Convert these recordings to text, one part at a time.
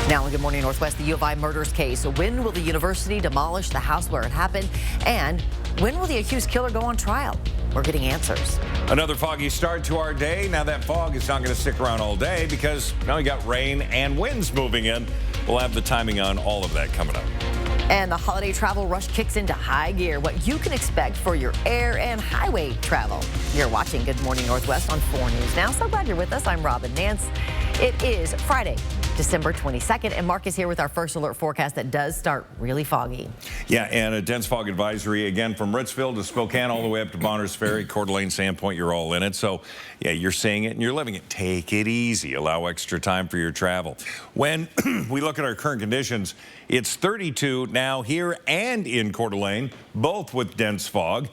Now in Good Morning Northwest, the U of I murders case. When will the university demolish the house where it happened? And when will the accused killer go on trial? We're getting answers. Another foggy start to our day. Now that fog is not going to stick around all day because now we got rain and winds moving in. We'll have the timing on all of that coming up. And the holiday travel rush kicks into high gear. What you can expect for your air and highway travel. You're watching Good Morning Northwest on 4 News Now. So glad you're with us. I'm Robin Nance. It is Friday, December 22nd, and Mark is here with our first alert forecast that does start really foggy. Yeah, and a dense fog advisory again from Ritzville to Spokane all the way up to Bonners Ferry, Coeur d'Alene, Sandpoint. You're all in it. So, yeah, you're seeing it and you're living it. Take it easy. Allow extra time for your travel. When we look at our current conditions, it's 32 now here and in Coeur d'Alene, both with dense fog.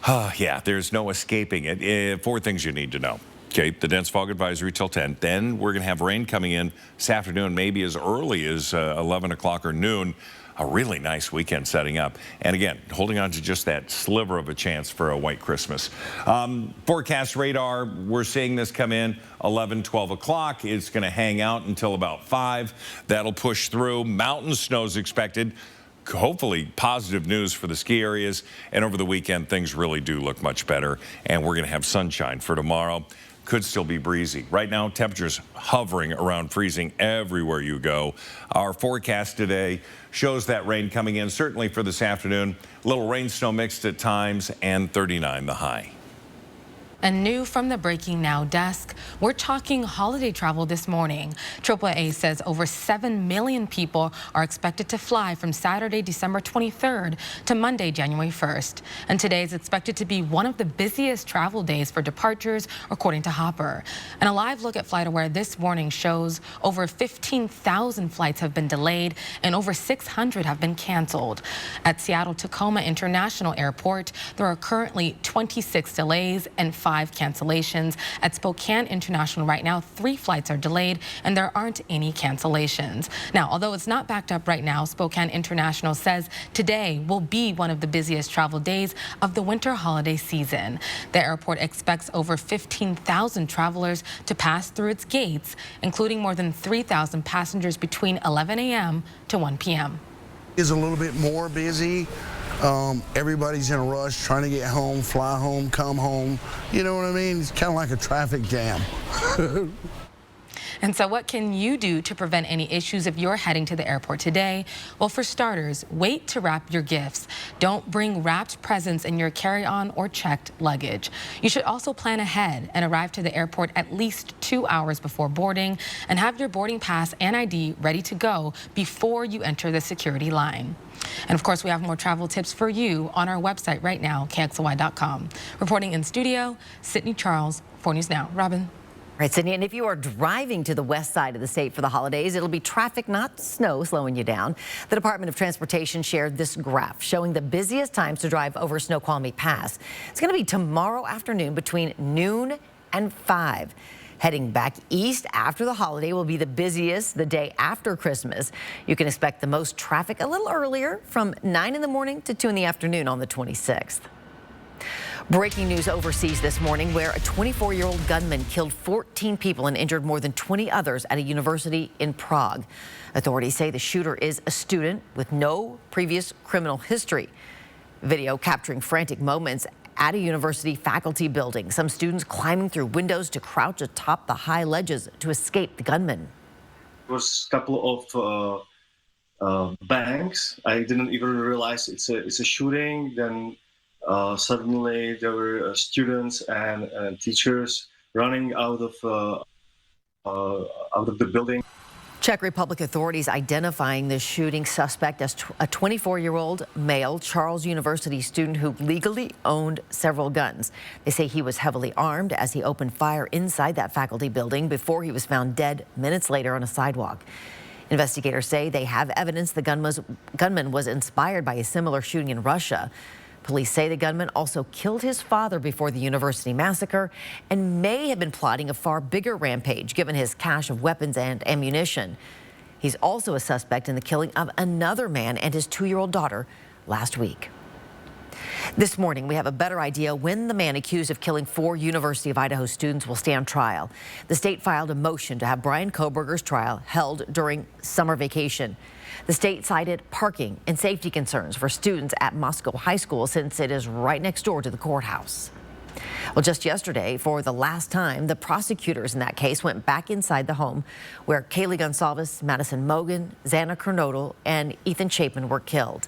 Yeah, there's no escaping it. 4 things you need to know. Okay, the dense fog advisory till 10. Then we're going to have rain coming in this afternoon, maybe as early as 11 o'clock or noon. A really nice weekend setting up. And again, holding on to just that sliver of a chance for a white Christmas. Forecast radar, we're seeing this come in 11, 12 o'clock. It's going to hang out until about 5. That'll push through. Mountain snow is expected. Hopefully positive news for the ski areas. And over the weekend, things really do look much better. And we're going to have sunshine for tomorrow. Could still be breezy. Right now, temperatures hovering around freezing everywhere you go. Our forecast today shows that rain coming in, certainly for this afternoon. A little rain snow mixed at times, and 39 the high. And new from the Breaking Now desk, we're talking holiday travel this morning. AAA says over 7 million people are expected to fly from Saturday, December 23rd to Monday, January 1st. And today is expected to be one of the busiest travel days for departures, according to Hopper. And a live look at FlightAware this morning shows over 15,000 flights have been delayed and over 600 have been canceled. At Seattle-Tacoma International Airport, there are currently 26 delays and 5 cancellations. At Spokane International right now, 3 flights are delayed and there aren't any cancellations. Now, although it's not backed up right now, Spokane International says today will be one of the busiest travel days of the winter holiday season. The airport expects over 15,000 travelers to pass through its gates, including more than 3,000 passengers between 11 a.m. to 1 p.m. Is a little bit more busy. Everybody's in a rush trying to get home, fly home, come home. You know what I mean? It's kind of like a traffic jam. And so what can you do to prevent any issues if you're heading to the airport today? Well, for starters, wait to wrap your gifts. Don't bring wrapped presents in your carry-on or checked luggage. You should also plan ahead and arrive to the airport at least 2 hours before boarding and have your boarding pass and ID ready to go before you enter the security line. And of course, we have more travel tips for you on our website right now, KXLY.com. Reporting in studio, Sydney Charles, 4 News Now. Robin. Right, Sydney, and if you are driving to the west side of the state for the holidays, it'll be traffic, not snow, slowing you down. The Department of Transportation shared this graph showing the busiest times to drive over Snoqualmie Pass. It's going to be tomorrow afternoon between noon and 5. Heading back east after the holiday will be the busiest the day after Christmas. You can expect the most traffic a little earlier from 9 in the morning to 2 in the afternoon on the 26th. Breaking news overseas this morning where a 24-year-old gunman killed 14 people and injured more than 20 others at a university in Prague. Authorities say the shooter is a student with no previous criminal history. Video capturing frantic moments at a university faculty building. Some students climbing through windows to crouch atop the high ledges to escape the gunman. There was a couple of bangs. I didn't even realize it's a shooting. Then suddenly there were students and teachers running out of the building. Czech Republic authorities identifying the shooting suspect as a 24-year-old male Charles University student who legally owned several guns. They say he was heavily armed as he opened fire inside that faculty building before he was found dead minutes later on a sidewalk. Investigators say they have evidence the gunman was inspired by a similar shooting in Russia. Police say the gunman also killed his father before the university massacre and may have been plotting a far bigger rampage given his cache of weapons and ammunition. He's also a suspect in the killing of another man and his 2-year-old daughter last week. This morning, we have a better idea when the man accused of killing 4 University of Idaho students will stand trial. The state filed a motion to have Bryan Kohberger's trial held during summer vacation. The state cited parking and safety concerns for students at Moscow High School since it is right next door to the courthouse. Well, just yesterday, for the last time, the prosecutors in that case went back inside the home where Kaylee Gonsalves, Madison Mogen, Xana Kernodle, and Ethan Chapin were killed.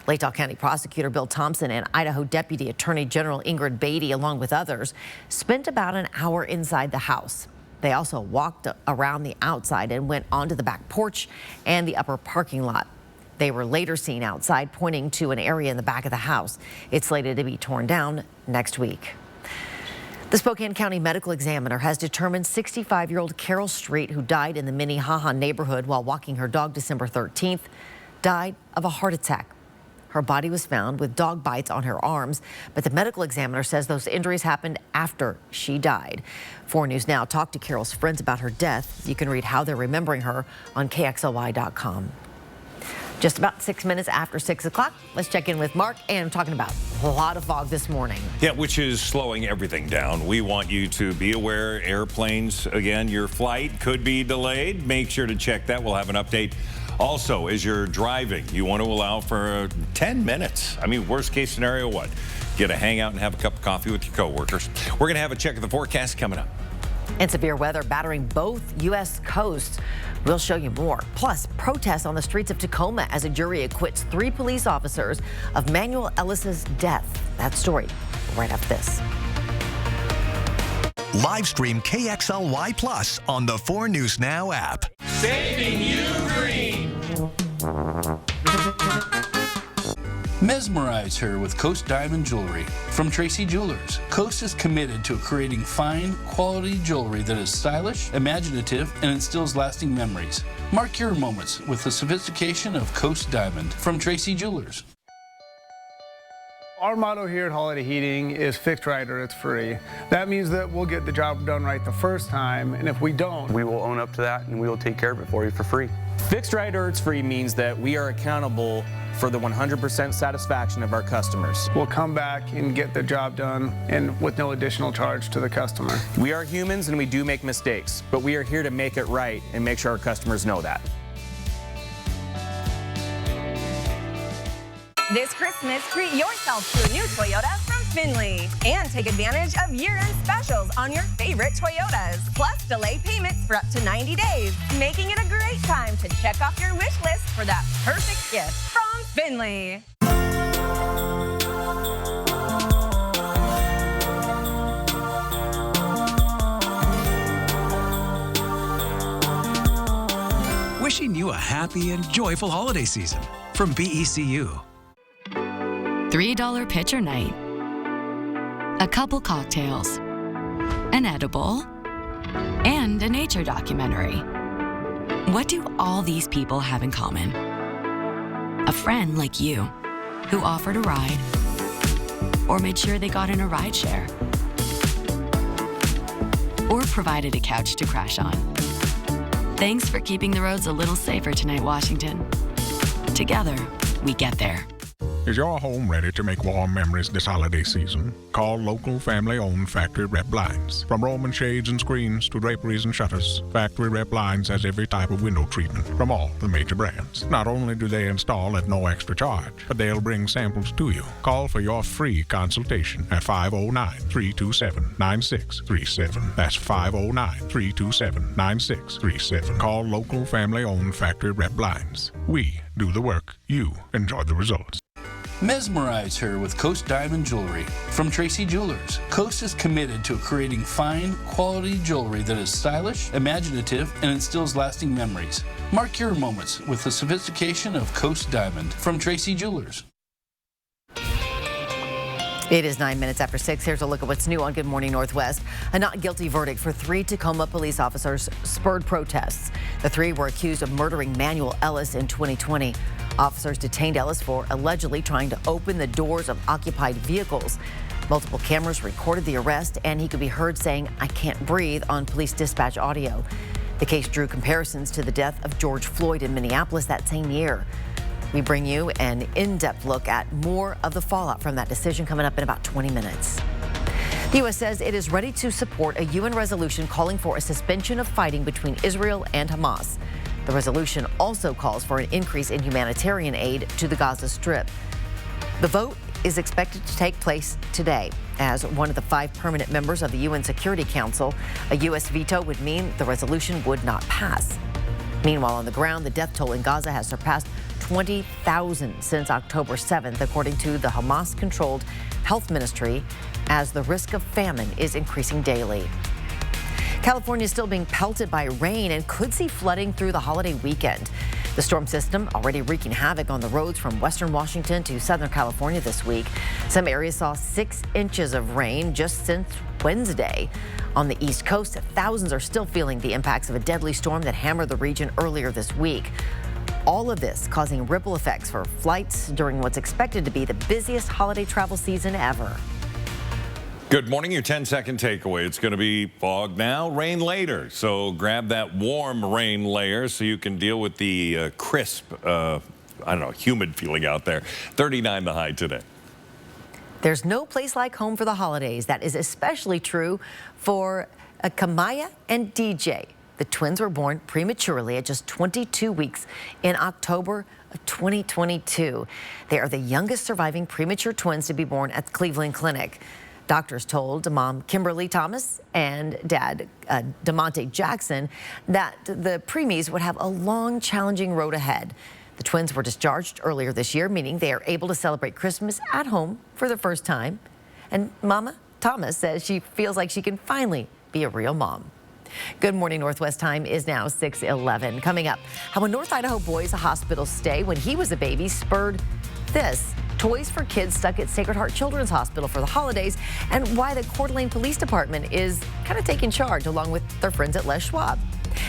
Latah County Prosecutor Bill Thompson and Idaho Deputy Attorney General Ingrid Beatty, along with others, spent about an hour inside the house. They also walked around the outside and went onto the back porch and the upper parking lot. They were later seen outside pointing to an area in the back of the house. It's slated to be torn down next week. The Spokane County Medical Examiner has determined 65-year-old Carol Street, who died in the Minnehaha neighborhood while walking her dog December 13th, died of a heart attack. Her body was found with dog bites on her arms, but the medical examiner says those injuries happened after she died. 4 News Now talked to Carol's friends about her death. You can read how they're remembering her on KXLY.com. Just about 6 minutes after 6 o'clock, let's check in with Mark, and I'm talking about a lot of fog this morning. Yeah, which is slowing everything down. We want you to be aware, airplanes, again, your flight could be delayed. Make sure to check that. We'll have an update. Also, as you're driving, you want to allow for 10 minutes. I mean, worst case scenario, what? Get a hangout and have a cup of coffee with your coworkers. We're going to have a check of the forecast coming up. And severe weather battering both U.S. coasts. We'll show you more. Plus, protests on the streets of Tacoma as a jury acquits 3 police officers of Manuel Ellis's death. That story right after this. Live stream KXLY Plus on the 4 News Now app. Saving you green. Mesmerize her with Coast Diamond Jewelry from Tracy Jewelers. Coast is committed to creating fine, quality jewelry that is stylish, imaginative, and instills lasting memories. Mark your moments with the sophistication of Coast Diamond from Tracy Jewelers. Our motto here at Holiday Heating is fixed right or it's free. That means that we'll get the job done right the first time, and if we don't, we will own up to that and we will take care of it for you for free. Fixed right or it's free means that we are accountable for the 100% satisfaction of our customers. we'll come back and get the job done and with no additional charge to the customer. We are humans and we do make mistakes, but we are here to make it right and make sure our customers know that. This Christmas, treat yourself to a new Toyota from Findlay and take advantage of year-end specials on your favorite Toyotas. Plus, delay payments for up to 90 days, making it a great time to check off your wish list for that perfect gift from Findlay. Wishing you a happy and joyful holiday season from BECU. $3 pitcher night, a couple cocktails, an edible, and a nature documentary. What do all these people have in common? A friend like you who offered a ride or made sure they got in a ride share or provided a couch to crash on. Thanks for keeping the roads a little safer tonight, Washington. Together, we get there. Is your home ready to make warm memories this holiday season? Call local family-owned Factory Rep Blinds. From Roman shades and screens to draperies and shutters, Factory Rep Blinds has every type of window treatment from all the major brands. Not only do they install at no extra charge, but they'll bring samples to you. Call for your free consultation at 509-327-9637. That's 509-327-9637. Call local family-owned Factory Rep Blinds. We do the work. You enjoy the results. Mesmerize her with Coast Diamond Jewelry from Tracy Jewelers. Coast is committed to creating fine, quality jewelry that is stylish, imaginative, and instills lasting memories. Mark your moments with the sophistication of Coast Diamond from Tracy Jewelers. It is 9 minutes after 6. Here's a look at what's new on Good Morning Northwest. A not guilty verdict for 3 Tacoma police officers spurred protests. The 3 were accused of murdering Manuel Ellis in 2020. Officers detained Ellis for allegedly trying to open the doors of occupied vehicles. Multiple cameras recorded the arrest, and he could be heard saying, "I can't breathe," on police dispatch audio. The case drew comparisons to the death of George Floyd in Minneapolis that same year. We bring you an in-depth look at more of the fallout from that decision coming up in about 20 minutes. The U.S. says it is ready to support a UN resolution calling for a suspension of fighting between Israel and Hamas. The resolution also calls for an increase in humanitarian aid to the Gaza Strip. The vote is expected to take place today. As one of the 5 permanent members of the UN Security Council, a U.S. veto would mean the resolution would not pass. Meanwhile, on the ground, the death toll in Gaza has surpassed 20,000 since October 7th, according to the Hamas-controlled health ministry, as the risk of famine is increasing daily. California is still being pelted by rain and could see flooding through the holiday weekend. The storm system already wreaking havoc on the roads from western Washington to southern California this week. Some areas saw 6 inches of rain just since Wednesday. On the East Coast, thousands are still feeling the impacts of a deadly storm that hammered the region earlier this week. All of this causing ripple effects for flights during what's expected to be the busiest holiday travel season ever. Good morning. Your 10-second takeaway. It's going to be fog now, rain later. So grab that warm rain layer so you can deal with the crisp, humid feeling out there. 39 the high today. There's no place like home for the holidays. That is especially true for Kamaya and DJ. The twins were born prematurely at just 22 weeks in October of 2022. They are the youngest surviving premature twins to be born at the Cleveland Clinic. Doctors told mom Kimberly Thomas and dad DeMonte Jackson that the preemies would have a long, challenging road ahead. The twins were discharged earlier this year, meaning they are able to celebrate Christmas at home for the first time. And Mama Thomas says she feels like she can finally be a real mom. Good morning. Northwest time is now 6:11. Coming up, how a North Idaho boy's hospital stay when he was a baby spurred this. Toys for kids stuck at Sacred Heart Children's Hospital for the holidays, and why the Coeur d'Alene Police Department is kind of taking charge along with their friends at Les Schwab.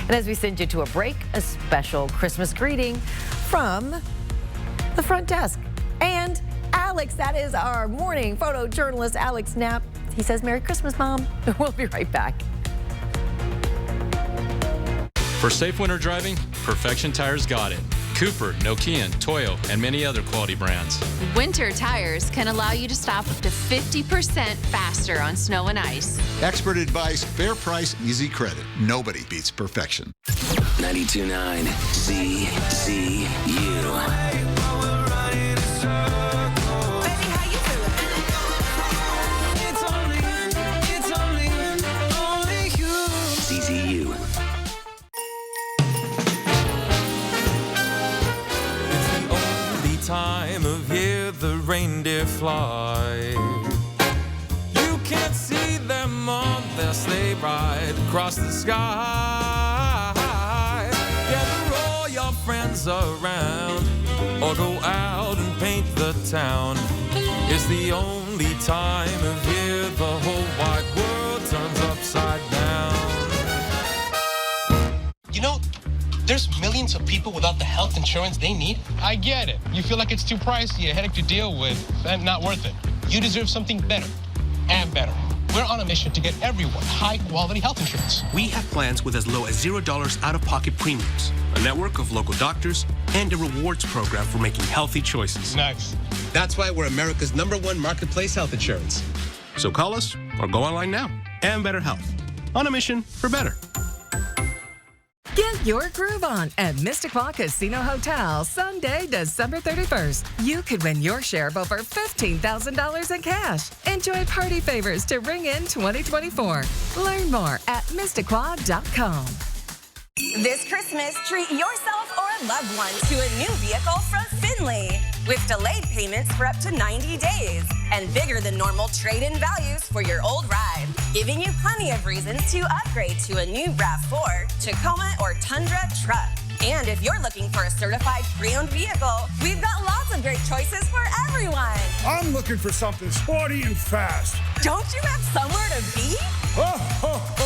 And as we send you to a break, a special Christmas greeting from the front desk. And Alex, that is our morning photojournalist, Alex Knapp. He says, Merry Christmas, Mom. We'll be right back. For safe winter driving, Perfection Tires got it. Cooper, Nokian, Toyo, and many other quality brands. Winter tires can allow you to stop up to 50% faster on snow and ice. Expert advice, fair price, easy credit. Nobody beats perfection. 92.9 CCU. Time of year the reindeer fly. You can't see them on their sleigh ride across the sky. Gather all your friends around or go out and paint the town. It's the only time of year the whole wide world turns upside down. You know, there's millions of people without the health insurance they need. I get it. You feel like it's too pricey, a headache to deal with, and not worth it. You deserve something better and better. We're on a mission to get everyone high-quality health insurance. We have plans with as low as $0 out-of-pocket premiums, a network of local doctors, and a rewards program for making healthy choices. Nice. That's why we're America's #1 marketplace health insurance. So call us or go online now. And Better Health. On a mission for better. Get your groove on at Mistaqua Casino Hotel Sunday, December 31st. You could win your share of over $15,000 in cash. Enjoy party favors to ring in 2024. Learn more at Mistaqua.com. This Christmas, treat yourself or a loved one to a new vehicle from Finley. With delayed payments for up to 90 days and bigger than normal trade-in values for your old ride, giving you plenty of reasons to upgrade to a new RAV4, Tacoma, or Tundra truck. And if you're looking for a certified pre-owned vehicle, we've got lots of great choices for everyone. I'm looking for something sporty and fast. Don't you have somewhere to be? Ho, ho, ho!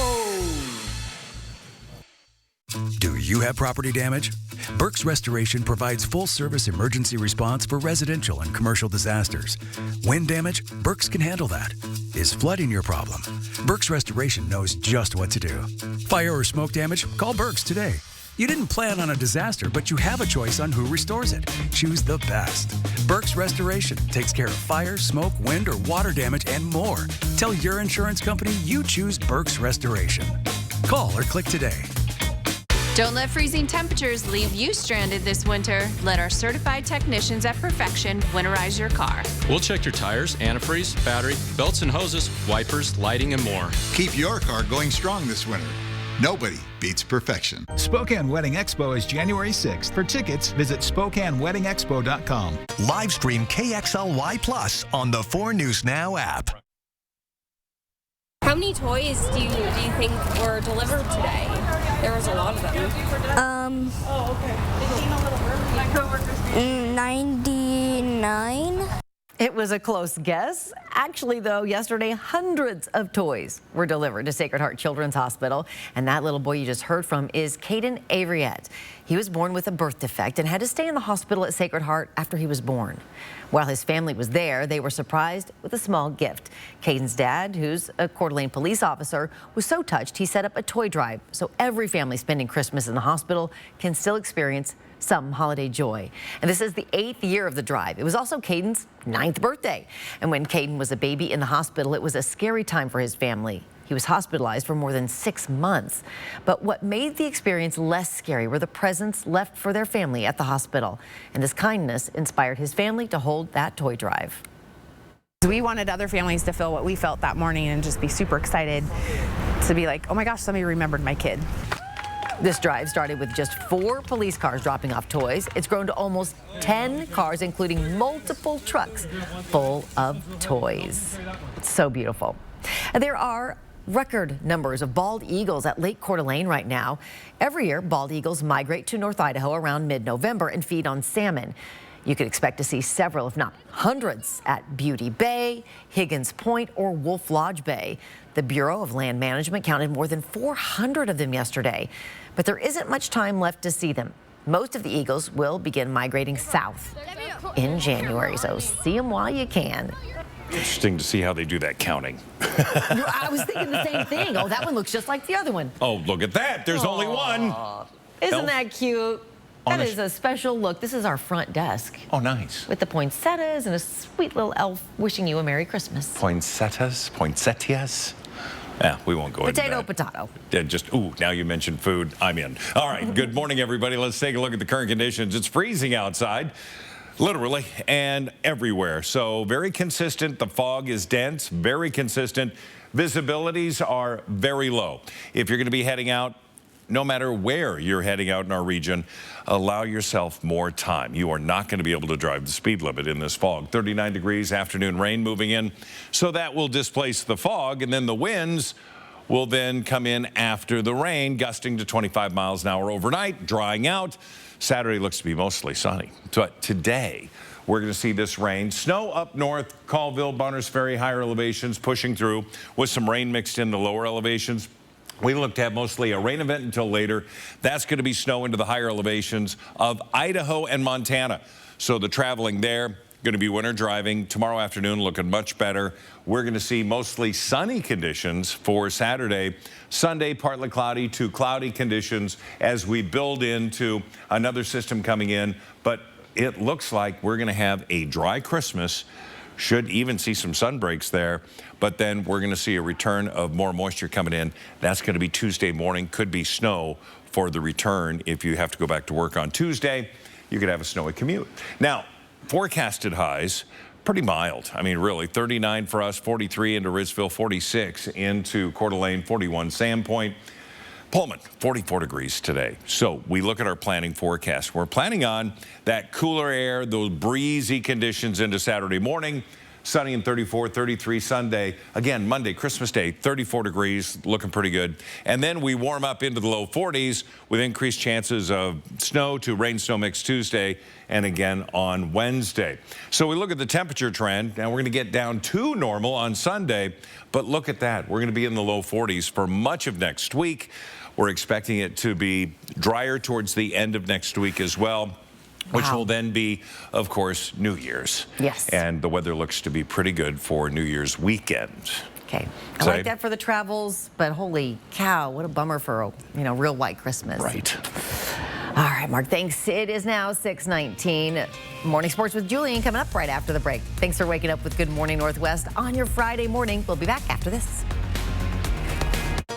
Do you have property damage? Burke's Restoration provides full-service emergency response for residential and commercial disasters. Wind damage? Burke's can handle that. Is flooding your problem? Burke's Restoration knows just what to do. Fire or smoke damage? Call Burke's today. You didn't plan on a disaster, but you have a choice on who restores it. Choose the best. Burke's Restoration takes care of fire, smoke, wind, or water damage and more. Tell your insurance company you choose Burke's Restoration. Call or click today. Don't let freezing temperatures leave you stranded this winter. Let our certified technicians at Perfection winterize your car. We'll check your tires, antifreeze, battery, belts and hoses, wipers, lighting, and more. Keep your car going strong this winter. Nobody beats perfection. Spokane Wedding Expo is January 6th. For tickets, visit SpokaneWeddingExpo.com. Live stream KXLY Plus on the 4 News Now app. How many toys do you think were delivered today? There was a lot of them. 99. It was a close guess. Actually, though, yesterday, hundreds of toys were delivered to Sacred Heart Children's Hospital. And that little boy you just heard from is Caden Avriette. He was born with a birth defect and had to stay in the hospital at Sacred Heart after he was born. While his family was there, they were surprised with a small gift. Caden's dad, who's a Coeur d'Alene police officer, was so touched he set up a toy drive so every family spending Christmas in the hospital can still experience some holiday joy. And this is the 8th year of the drive. It was also Caden's 9th birthday. And when Caden was a baby in the hospital, it was a scary time for his family. He was hospitalized for more than 6 months. But what made the experience less scary were the presents left for their family at the hospital. And this kindness inspired his family to hold that toy drive. We wanted other families to feel what we felt that morning and just be super excited to be like, oh my gosh, somebody remembered my kid. This drive started with just 4 police cars dropping off toys. It's grown to almost 10 cars, including multiple trucks full of toys. It's so beautiful. There are record numbers of bald eagles at Lake Coeur d'Alene right now. Every year, bald eagles migrate to North Idaho around mid-November and feed on salmon. You could expect to see several, if not hundreds, at Beauty Bay, Higgins Point, or Wolf Lodge Bay. The Bureau of Land Management counted more than 400 of them yesterday, but there isn't much time left to see them. Most of the eagles will begin migrating south in January, so see them while you can. Interesting to see how they do that counting. I was thinking the same thing. Oh, that one looks just like the other one. Oh, look at that. There's only one. Isn't that cute? That is a special look. This is our front desk. Oh, nice. With the poinsettias and a sweet little elf wishing you a Merry Christmas. Poinsettias. Yeah, we won't go into that. Potato. Ooh, now you mentioned food. I'm in. All right, good morning, everybody. Let's take a look at the current conditions. It's freezing outside, literally, and everywhere. So very consistent. The fog is dense, very consistent. Visibilities are very low. If you're going to be heading out, no matter where you're heading out in our region, allow yourself more time. You are not going to be able to drive the speed limit in this fog. 39 degrees, afternoon rain moving in. So that will displace the fog, and then the winds will then come in after the rain, gusting to 25 miles an hour overnight, drying out. Saturday looks to be mostly sunny. But today, we're going to see this rain. Snow up north, Colville, Bonners Ferry, higher elevations pushing through with some rain mixed in the lower elevations. We look to have mostly a rain event until later. That's going to be snow into the higher elevations of Idaho and Montana. So the traveling there, going to be winter driving. Tomorrow afternoon looking much better. We're going to see mostly sunny conditions for Saturday. Sunday, partly cloudy to cloudy conditions as we build into another system coming in. But it looks like we're going to have a dry Christmas. Should even see some sun breaks there, but then we're going to see a return of more moisture coming in. That's going to be Tuesday morning. Could be snow for the return. If you have to go back to work on Tuesday, you could have a snowy commute. Now, forecasted highs, pretty mild. I mean, really, 39 for us, 43 into Ritzville, 46 into Coeur d'Alene, 41 Sandpoint. Pullman, 44 degrees today. So we look at our planning forecast. We're planning on that cooler air, those breezy conditions into Saturday morning. Sunny and 34, 33 Sunday. Again, Monday, Christmas Day, 34 degrees, looking pretty good. And then we warm up into the low 40s with increased chances of snow to rain snow mix Tuesday and again on Wednesday. So we look at the temperature trend. Now we're going to get down to normal on Sunday, but look at that. We're going to be in the low 40s for much of next week. We're expecting it to be drier towards the end of next week as well, which will then be, of course, New Year's. Yes. And the weather looks to be pretty good for New Year's weekend. Okay. I like that for the travels, but holy cow, what a bummer for a real white Christmas. Right. All right, Mark, thanks. It is now 6:19. Morning Sports with Julian coming up right after the break. Thanks for waking up with Good Morning Northwest on your Friday morning. We'll be back after this.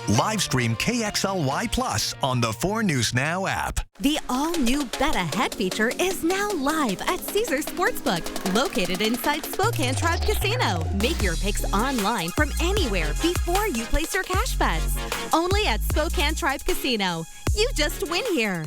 Live stream KXLY Plus on the 4 News Now app. The all-new Bet Ahead feature is now live at Caesars Sportsbook, located inside Spokane Tribe Casino. Make your picks online from anywhere before you place your cash bets. Only at Spokane Tribe Casino. You just win here.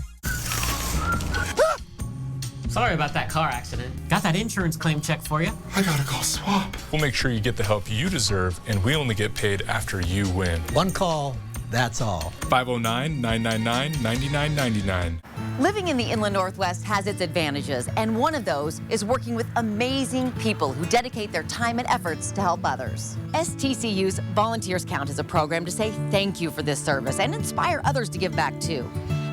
Sorry about that car accident. Got that insurance claim check for you. I gotta call Swap. We'll make sure you get the help you deserve, and we only get paid after you win. One call, that's all. 509-999-9999. Living in the Inland Northwest has its advantages, and one of those is working with amazing people who dedicate their time and efforts to help others. STCU's Volunteers Count is a program to say thank you for this service and inspire others to give back too.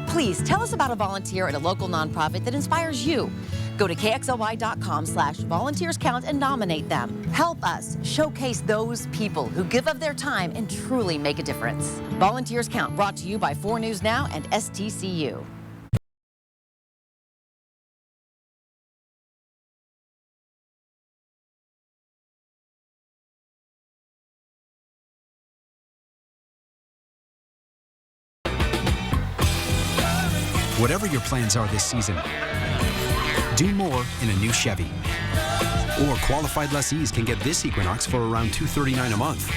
Please tell us about a volunteer at a local nonprofit that inspires you. Go to KXLY.com/volunteerscount and nominate them. Help us showcase those people who give of their time and truly make a difference. Volunteers Count, brought to you by 4 News Now and STCU. Whatever your plans are this season, do more in a new Chevy. Or qualified lessees can get this Equinox for around $239 a month.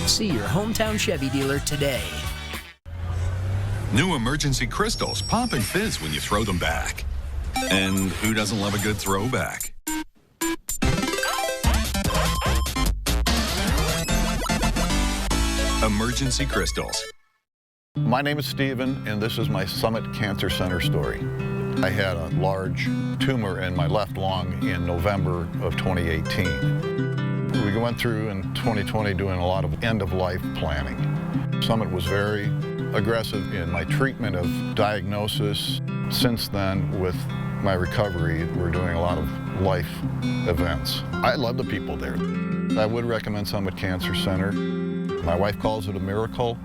See your hometown Chevy dealer today. New Emergency Crystals pop and fizz when you throw them back. And who doesn't love a good throwback? Emergency Crystals. My name is Stephen, and this is my Summit Cancer Center story. I had a large tumor in my left lung in November of 2018. We went through in 2020 doing a lot of end-of-life planning. Summit was very aggressive in my treatment of diagnosis. Since then, with my recovery, we're doing a lot of life events. I love the people there. I would recommend Summit Cancer Center. My wife calls it a miracle.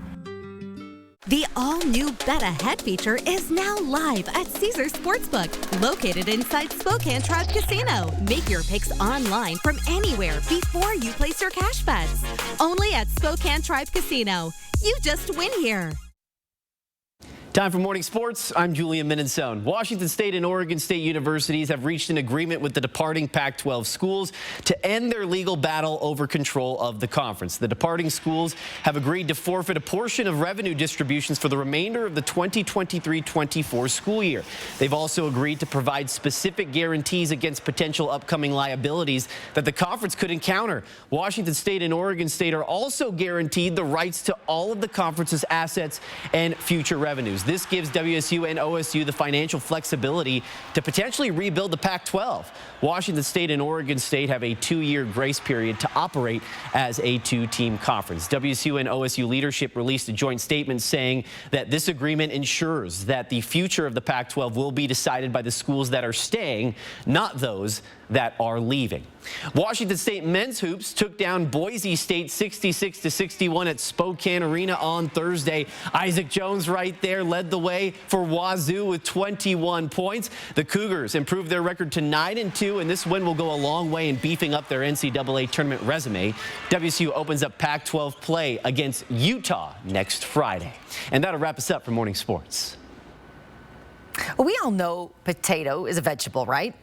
The all-new Bet Ahead feature is now live at Caesars Sportsbook, located inside Spokane Tribe Casino. Make your picks online from anywhere before you place your cash bets. Only at Spokane Tribe Casino. You just win here. Time for Morning Sports. I'm Julian Minensone. Washington State and Oregon State universities have reached an agreement with the departing Pac-12 schools to end their legal battle over control of the conference. The departing schools have agreed to forfeit a portion of revenue distributions for the remainder of the 2023-24 school year. They've also agreed to provide specific guarantees against potential upcoming liabilities that the conference could encounter. Washington State and Oregon State are also guaranteed the rights to all of the conference's assets and future revenues. This gives WSU and OSU the financial flexibility to potentially rebuild the Pac-12. Washington State and Oregon State have a 2-year grace period to operate as a 2-team conference. WSU and OSU leadership released a joint statement saying that this agreement ensures that the future of the Pac-12 will be decided by the schools that are staying, not those that are leaving. Washington State men's hoops took down Boise State 66-61 at Spokane Arena on Thursday. Isaac Jones right there led the way for Wazoo with 21 points. The Cougars improved their record to 9-2, and this win will go a long way in beefing up their NCAA tournament resume. WSU opens up Pac-12 play against Utah next Friday. And that'll wrap us up for Morning Sports. Well, we all know potato is a vegetable, right?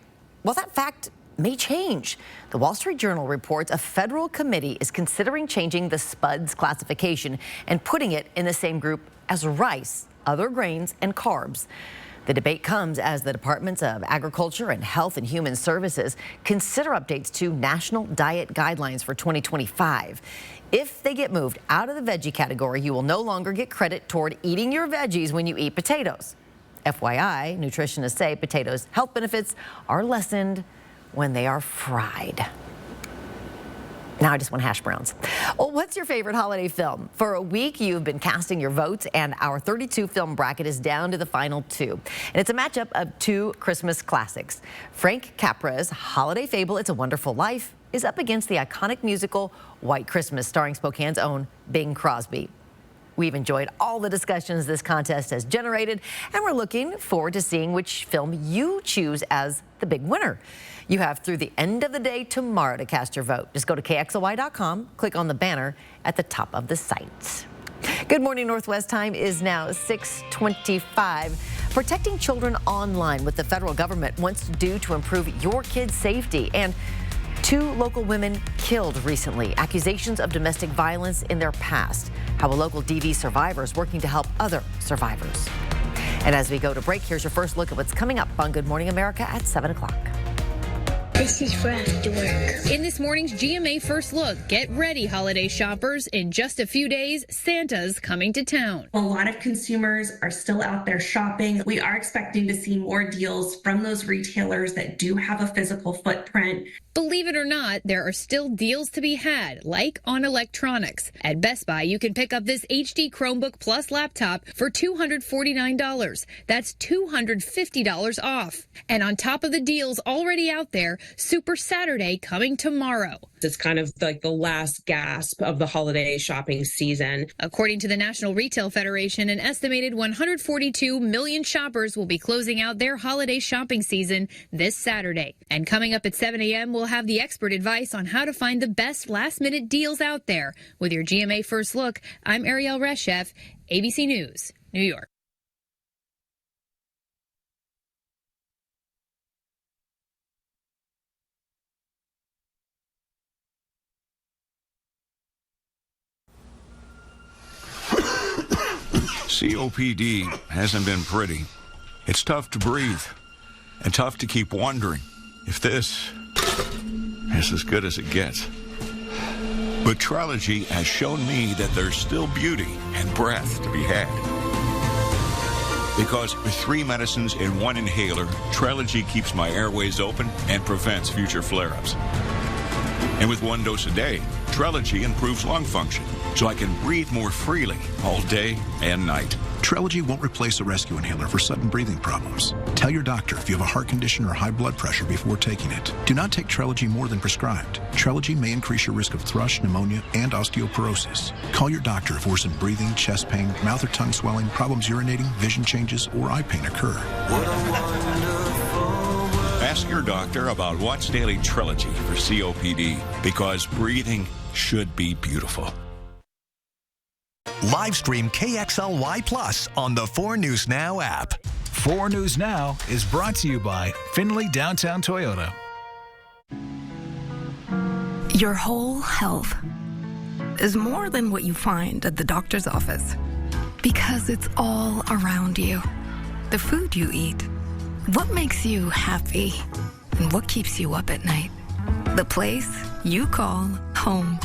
Well, that fact may change. The Wall Street Journal reports a federal committee is considering changing the SPUDS classification and putting it in the same group as rice, other grains, and carbs. The debate comes as the Departments of Agriculture and Health and Human Services consider updates to national diet guidelines for 2025. If they get moved out of the veggie category, you will no longer get credit toward eating your veggies when you eat potatoes. FYI, nutritionists say potatoes' health benefits are lessened when they are fried. Now I just want hash browns. Well, what's your favorite holiday film? For a week, you've been casting your votes, and our 32 film bracket is down to the final 2. And it's a matchup of 2 Christmas classics. Frank Capra's holiday fable, It's a Wonderful Life, is up against the iconic musical White Christmas, starring Spokane's own Bing Crosby. We've enjoyed all the discussions this contest has generated, and we're looking forward to seeing which film you choose as the big winner. You have through the end of the day tomorrow to cast your vote. Just go to KXLY.com, click on the banner at the top of the site. Good morning, Northwest. Time is now 6:25. Protecting children online, what the federal government wants to do to improve your kids' safety. And 2 local women killed recently. Accusations of domestic violence in their past. How a local DV survivor is working to help other survivors. And as we go to break, here's your first look at what's coming up on Good Morning America at 7 o'clock. This is for after work. In this morning's GMA First Look, get ready, holiday shoppers. In just a few days, Santa's coming to town. A lot of consumers are still out there shopping. We are expecting to see more deals from those retailers that do have a physical footprint. Believe it or not, there are still deals to be had, like on electronics. At Best Buy, you can pick up this HD Chromebook Plus laptop for $249. That's $250 off. And on top of the deals already out there, Super Saturday coming tomorrow. It's kind of like the last gasp of the holiday shopping season. According to the National Retail Federation, an estimated 142 million shoppers will be closing out their holiday shopping season this Saturday. And coming up at 7 a.m., we'll have the expert advice on how to find the best last-minute deals out there. With your GMA First Look, I'm Ariel Reshef, ABC News, New York. COPD hasn't been pretty. It's tough to breathe and tough to keep wondering if this is as good as it gets. But Trelegy has shown me that there's still beauty and breath to be had. Because with 3 medicines in 1 inhaler, Trelegy keeps my airways open and prevents future flare-ups. And with 1 dose a day, Trelegy improves lung function, so I can breathe more freely all day and night. Trelegy won't replace a rescue inhaler for sudden breathing problems. Tell your doctor if you have a heart condition or high blood pressure before taking it. Do not take Trelegy more than prescribed. Trelegy may increase your risk of thrush, pneumonia, and osteoporosis. Call your doctor if worsened breathing, chest pain, mouth or tongue swelling, problems urinating, vision changes, or eye pain occur. Ask your doctor about Watts Daily Trelegy for COPD, because breathing should be beautiful. Live stream KXLY Plus on the 4 News Now app. 4 News Now is brought to you by Findlay Downtown Toyota. Your whole health is more than what you find at the doctor's office, because it's all around you. The food you eat, what makes you happy, and what keeps you up at night. The place you call home.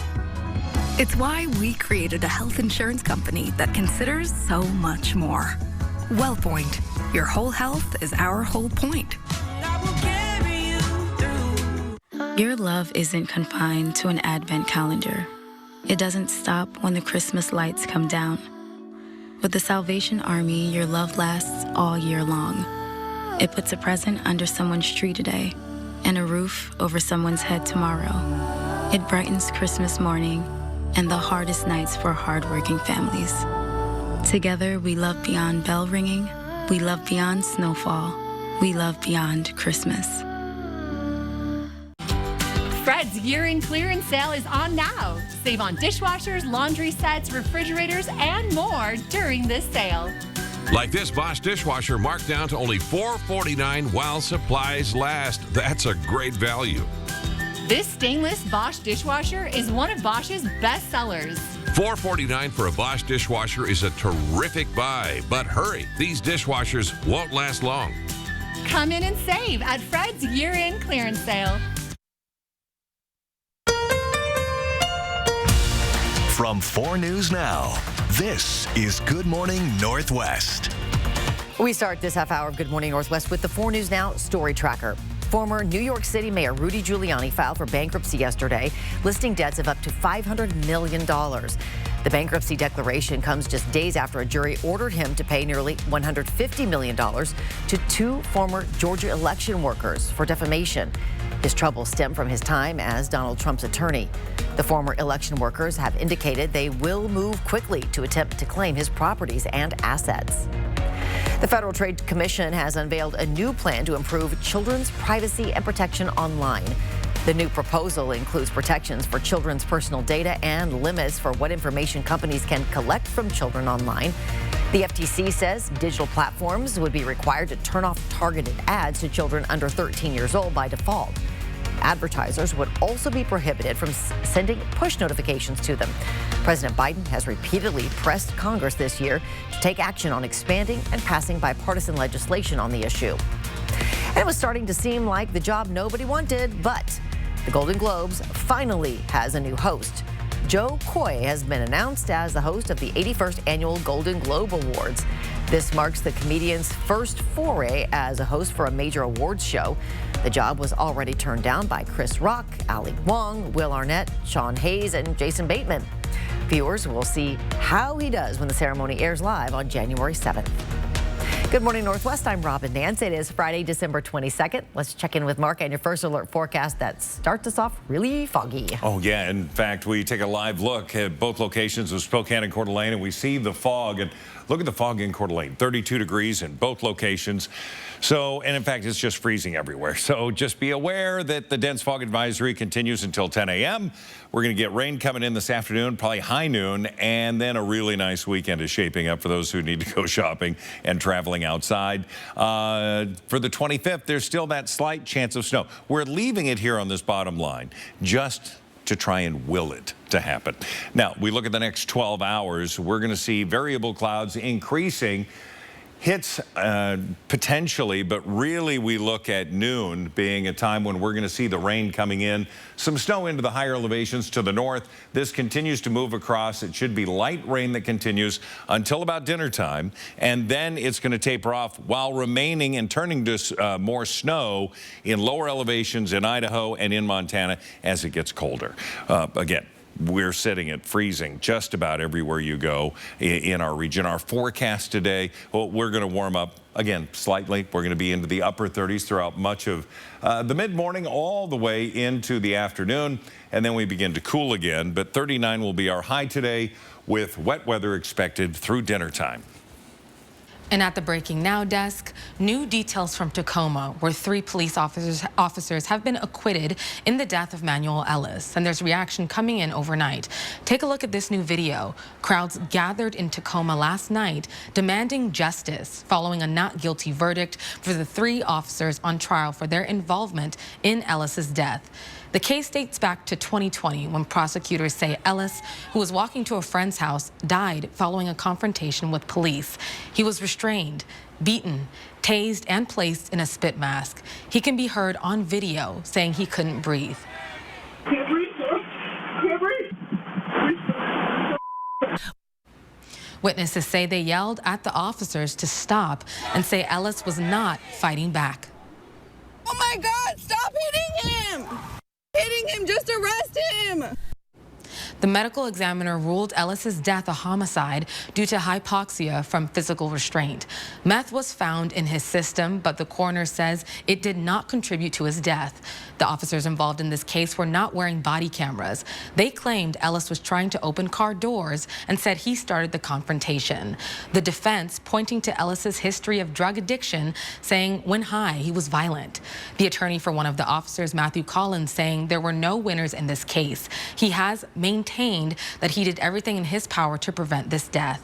It's why we created a health insurance company that considers so much more. WellPoint, your whole health is our whole point. Your love isn't confined to an advent calendar. It doesn't stop when the Christmas lights come down. With the Salvation Army, your love lasts all year long. It puts a present under someone's tree today and a roof over someone's head tomorrow. It brightens Christmas morning and the hardest nights for hardworking families. Together, we love beyond bell ringing, we love beyond snowfall, we love beyond Christmas. Fred's year-end clearance sale is on now. Save on dishwashers, laundry sets, refrigerators, and more during this sale. Like this Bosch dishwasher marked down to only $4.49 while supplies last. That's a great value. This stainless Bosch dishwasher is one of Bosch's best sellers. $4.49 for a Bosch dishwasher is a terrific buy, but hurry, these dishwashers won't last long. Come in and save at Fred's year-end clearance sale. From 4 News Now, this is Good Morning Northwest. We start this half hour of Good Morning Northwest with the 4 News Now Story Tracker. Former New York City Mayor Rudy Giuliani filed for bankruptcy yesterday, listing debts of up to $500 million. The bankruptcy declaration comes just days after a jury ordered him to pay nearly $150 million to 2 former Georgia election workers for defamation. His troubles stem from his time as Donald Trump's attorney. The former election workers have indicated they will move quickly to attempt to claim his properties and assets. The Federal Trade Commission has unveiled a new plan to improve children's privacy and protection online. The new proposal includes protections for children's personal data and limits for what information companies can collect from children online. The FTC says digital platforms would be required to turn off targeted ads to children under 13 years old by default. Advertisers would also be prohibited from sending push notifications to them. President Biden has repeatedly pressed Congress this year to take action on expanding and passing bipartisan legislation on the issue. And it was starting to seem like the job nobody wanted, but the Golden Globes finally has a new host. Joe Coy has been announced as the host of the 81st Annual Golden Globe Awards. This marks the comedian's first foray as a host for a major awards show. The job was already turned down by Chris Rock, Ali Wong, Will Arnett, Sean Hayes, and Jason Bateman. Viewers will see how he does when the ceremony airs live on January 7th. Good morning, Northwest. I'm Robin Nance. It is Friday, December 22nd. Let's check in with Mark and your first alert forecast that starts us off really foggy. Oh, yeah. In fact, we take a live look at both locations of Spokane and Coeur d'Alene, and we see the fog. And look at the fog in Coeur d'Alene, 32 degrees in both locations. So, and in fact, it's just freezing everywhere. So just be aware that the dense fog advisory continues until 10 a.m. We're going to get rain coming in this afternoon, probably high noon, and then a really nice weekend is shaping up for those who need to go shopping and traveling outside. For the 25th, there's still that slight chance of snow. We're leaving it here on this bottom line just to try and will it to happen. Now, we look at the next 12 hours. We're going to see variable clouds increasing. Hits potentially, but really we look at noon being a time when we're going to see the rain coming in. Some snow into the higher elevations to the north. This continues to move across. It should be light rain that continues until about dinner time, and then it's going to taper off while remaining and turning to more snow in lower elevations in Idaho and in Montana as it gets colder. Again, we're sitting at freezing just about everywhere you go in our region. Our forecast today, well, we're going to warm up again slightly. We're going to be into the upper 30s throughout much of the mid-morning all the way into the afternoon, and then we begin to cool again. But 39 will be our high today with wet weather expected through dinner time. And at the Breaking Now desk, new details from Tacoma, where 3 police officers have been acquitted in the death of Manuel Ellis. And there's reaction coming in overnight. Take a look at this new video. Crowds gathered in Tacoma last night demanding justice following a not guilty verdict for the 3 officers on trial for their involvement in Ellis's death. The case dates back to 2020 when prosecutors say Ellis, who was walking to a friend's house, died following a confrontation with police. He was restrained, beaten, tased, and placed in a spit mask. He can be heard on video saying he couldn't breathe. Can't breathe, sir. Can't breathe. Witnesses say they yelled at the officers to stop and say Ellis was not fighting back. Oh my God, stop hitting him! Hitting him, just arrest him! The medical examiner ruled Ellis's death a homicide due to hypoxia from physical restraint. Meth was found in his system, but the coroner says it did not contribute to his death. The officers involved in this case were not wearing body cameras. They claimed Ellis was trying to open car doors and said he started the confrontation. The defense pointing to Ellis's history of drug addiction, saying when high, he was violent. The attorney for one of the officers, Matthew Collins, saying there were no winners in this case. He has maintained that he did everything in his power to prevent this death.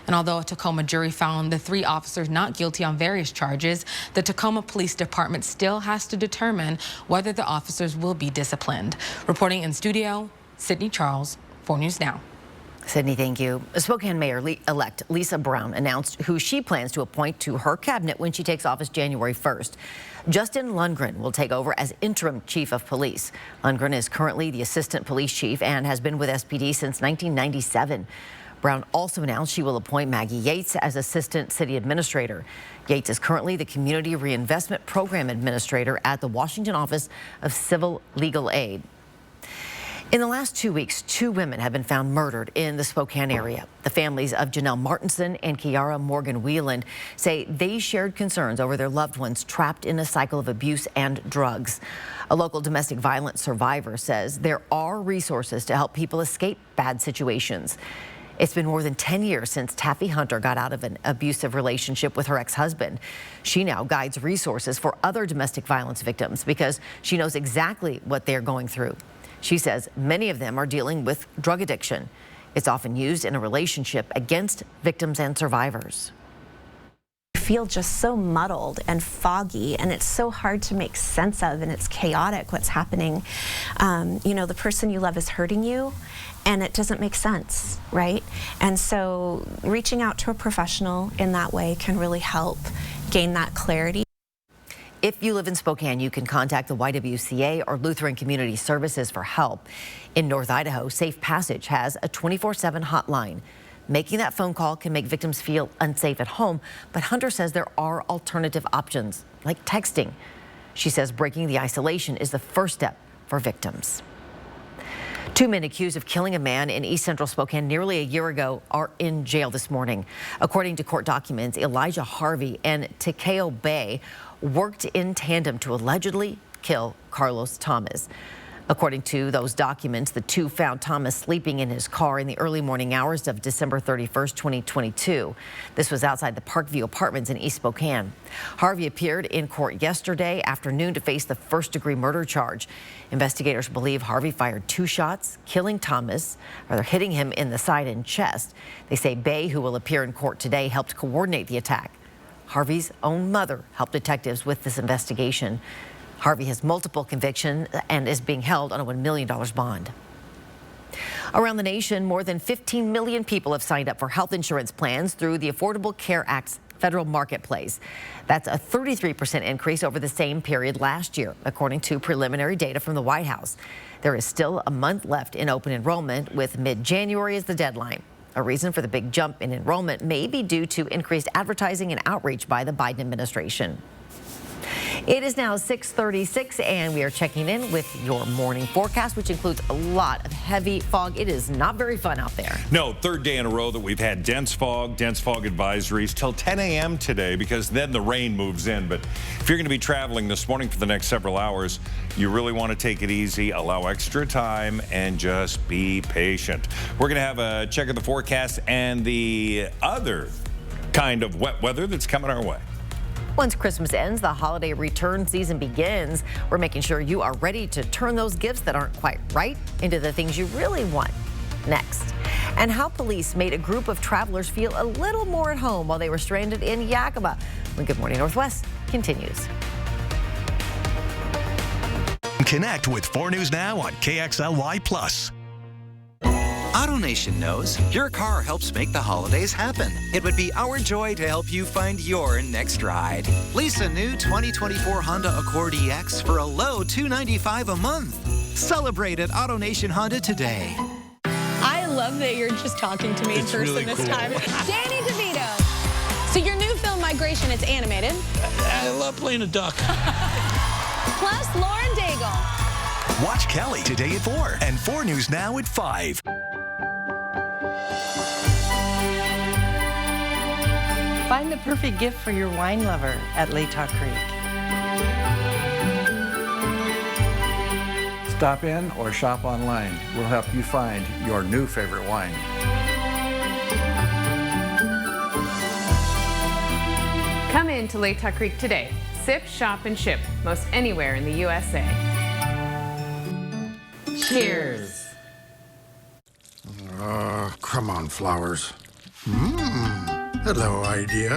And although a Tacoma jury found the 3 officers not guilty on various charges, the Tacoma Police Department still has to determine whether the officers will be disciplined. Reporting in studio, Sydney Charles, 4 News Now. Sydney, thank you. Spokane Mayor-elect Lisa Brown announced who she plans to appoint to her cabinet when she takes office January 1st. Justin Lundgren will take over as interim chief of police. Lundgren is currently the assistant police chief and has been with SPD since 1997. Brown also announced she will appoint Maggie Yates as assistant city administrator. Yates is currently the Community Reinvestment Program Administrator at the Washington Office of Civil Legal Aid. In the last 2 weeks, 2 women have been found murdered in the Spokane area. The families of Janelle Martinson and Kiara Morgan Wheeland say they shared concerns over their loved ones trapped in a cycle of abuse and drugs. A local domestic violence survivor says there are resources to help people escape bad situations. It's been more than 10 years since Taffy Hunter got out of an abusive relationship with her ex-husband. She now guides resources for other domestic violence victims because she knows exactly what they're going through. She says many of them are dealing with drug addiction. It's often used in a relationship against victims and survivors. I feel just so muddled and foggy, and it's so hard to make sense of, and it's chaotic what's happening. You know, the person you love is hurting you, and it doesn't make sense, right? And so reaching out to a professional in that way can really help gain that clarity. If you live in Spokane, you can contact the YWCA or Lutheran Community Services for help. In North Idaho, Safe Passage has a 24/7 hotline. Making that phone call can make victims feel unsafe at home, but Hunter says there are alternative options, like texting. She says breaking the isolation is the first step for victims. 2 men accused of killing a man in East Central Spokane nearly a year ago are in jail this morning. According to court documents, Elijah Harvey and Takeo Bay worked in tandem to allegedly kill Carlos Thomas. According to those documents, the two found Thomas sleeping in his car in the early morning hours of December 31st, 2022. This was outside the Parkview Apartments in East Spokane. Harvey appeared in court yesterday afternoon to face the first-degree murder charge. Investigators believe Harvey fired 2 shots, killing Thomas, or hitting him in the side and chest. They say Bay, who will appear in court today, helped coordinate the attack. Harvey's own mother helped detectives with this investigation. Harvey has multiple convictions and is being held on a $1 million bond. Around the nation, more than 15 million people have signed up for health insurance plans through the Affordable Care Act's federal marketplace. That's a 33% increase over the same period last year, according to preliminary data from the White House. There is still a month left in open enrollment, with mid-January as the deadline. A reason for the big jump in enrollment may be due to increased advertising and outreach by the Biden administration. It is now 6:36, and we are checking in with your morning forecast, which includes a lot of heavy fog. It is not very fun out there. No, third day in a row that we've had dense fog advisories till 10 a.m. today, because then the rain moves in. But if you're going to be traveling this morning for the next several hours, you really want to take it easy, allow extra time, and just be patient. We're going to have a check of the forecast and the other kind of wet weather that's coming our way. Once Christmas ends, the holiday return season begins. We're making sure you are ready to turn those gifts that aren't quite right into the things you really want. Next, and how police made a group of travelers feel a little more at home while they were stranded in Yakima. When Good Morning Northwest continues. Connect with 4 News Now on KXLY+. AutoNation knows your car helps make the holidays happen. It would be our joy to help you find your next ride. Lease a new 2024 Honda Accord EX for a low $295 a month. Celebrate at AutoNation Honda today. I love that you're just talking to me in person really this time. Danny DeVito. So your new film, Migration, it's animated. I love playing a duck. Plus Lauren Daigle. Watch Kelly today at 4 and 4 News Now at 5. Find the perfect gift for your wine lover at Latah Creek. Stop in or shop online. We'll help you find your new favorite wine. Come in to Latah Creek today. Sip, shop, and ship most anywhere in the USA. Cheers. Come on, flowers. Hello, idea.